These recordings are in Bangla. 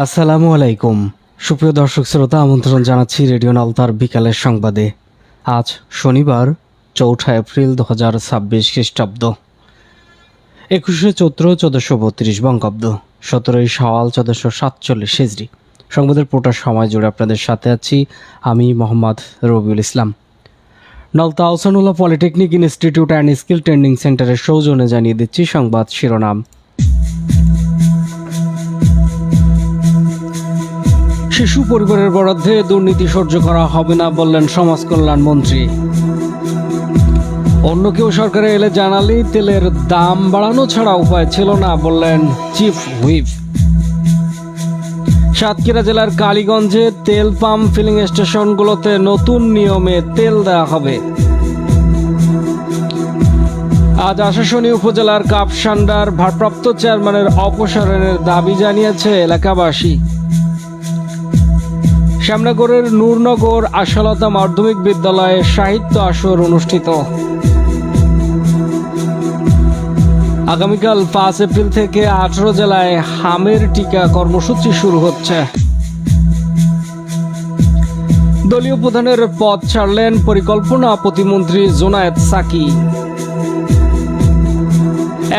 আসসালামু আলাইকুম সুপ্রিয় দর্শক শ্রোতা, আমন্ত্রণ জানাচ্ছি রেডিও নলতার বিকালের সংবাদে। আজ শনিবার 4 এপ্রিল 2026 খ্রিস্টাব্দ, 21 চৈত্র 1432 বঙ্গাব্দ, 17 শাওয়াল 1447 হিজরি। সংবাদের পুরোটা সময় জুড়ে আপনাদের সাথে আছি আমি Mohammad Rabiul Islam. Nalta Ahsanullah polytechnic institute and skill training সেন্টারের সৌজন্যে জানিয়ে দিচ্ছি সংবাদ শিরোনাম। শিশু পরিবারের বরাদ্দে দুর্নীতি সহ্য করা হবে না বললেন সমাজ কল্যাণ মন্ত্রী। অন্য কেউ সরকারে এলে জানালি তেলের দাম বাড়ানো ছাড়া উপায় ছিল না বললেন চিফ হুইপ। সাতক্ষীরা জেলার কালীগঞ্জে তেল পাম্প ফিলিং স্টেশনগুলোতে নতুন নিয়মে তেল দেওয়া হবে। আজ আশাশুনি উপজেলার কাপসান্ডার ভারপ্রাপ্ত চেয়ারম্যানের অপসারণের দাবি জানিয়েছে এলাকাবাসী। শ্যামনগরের নূরনগর আশালতা মাধ্যমিক বিদ্যালয়ে সাহিত্য আসর অনুষ্ঠিত। আগামীকাল 5 এপ্রিল থেকে 18 জেলায় হামের টিকা কর্মসূচি শুরু হচ্ছে। দলীয় প্রধানের পদ ছাড়লেন পরিকল্পনা প্রতিমন্ত্রী জোনায়েদ সাকি।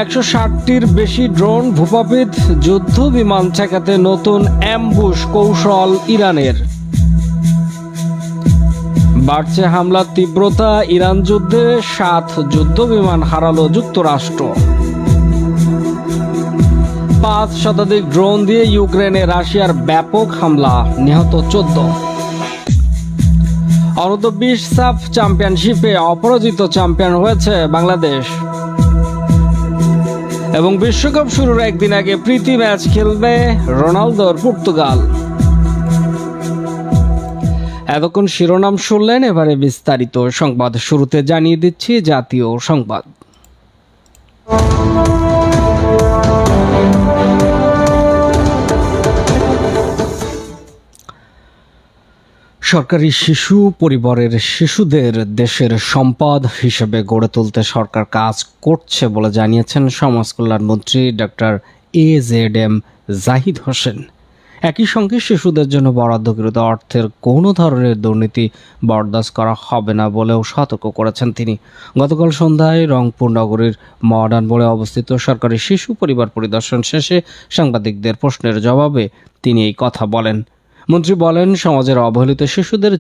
160টির বেশি ড্রোন ভূপাতিত যুদ্ধ বিমান ঠেকাতে নতুন অ্যাম্বুশ কৌশল ইরানের। বাড়ছে হামলার তীব্রতা, ইরান যুদ্ধে 7 যুদ্ধ বিমান হারালো যুক্তরাষ্ট্র। 5 শতাধিক ড্রোন দিয়ে ইউক্রেনে রাশিয়ার ব্যাপক হামলা, নিহত 14। অনূর্ধ্ব 20 সাফ চ্যাম্পিয়নশিপে অপরাজিত চ্যাম্পিয়ন হয়েছে বাংলাদেশ। এবং বিশ্বকাপ শুরুর একদিন আগে প্রীতি ম্যাচ খেলবে রোনালদোর পর্তুগাল। এতক্ষণ শিরোনাম শুনলেন, এবারে বিস্তারিত সংবাদ। শুরুতে জানিয়ে দিচ্ছি জাতীয় সংবাদ। সরকারি শিশু পরিবারের শিশুদের দেশের সম্পদ হিসেবে গড়ে তুলতে সরকার কাজ করছে বলে জানিয়েছেন সমাজ কল্যাণ মন্ত্রী ডক্টর AZM জাহিদ হোসেন। একই সঙ্গে শিশুদের জন্য বরাদ্দকৃত অর্থের কোনো ধরনের দুর্নীতি বরদাস্ত করা হবে না বলেও সতর্ক করেছেন তিনি। গতকাল সন্ধ্যায় রংপুর নগরীর মডার্ন মোড়ে অবস্থিত সরকারি শিশু পরিবার পরিদর্শন শেষে সাংবাদিকদের প্রশ্নের জবাবে তিনি এই কথা বলেন। মন্ত্রী বলেন, সমাজের অবহেলিত শিশুদের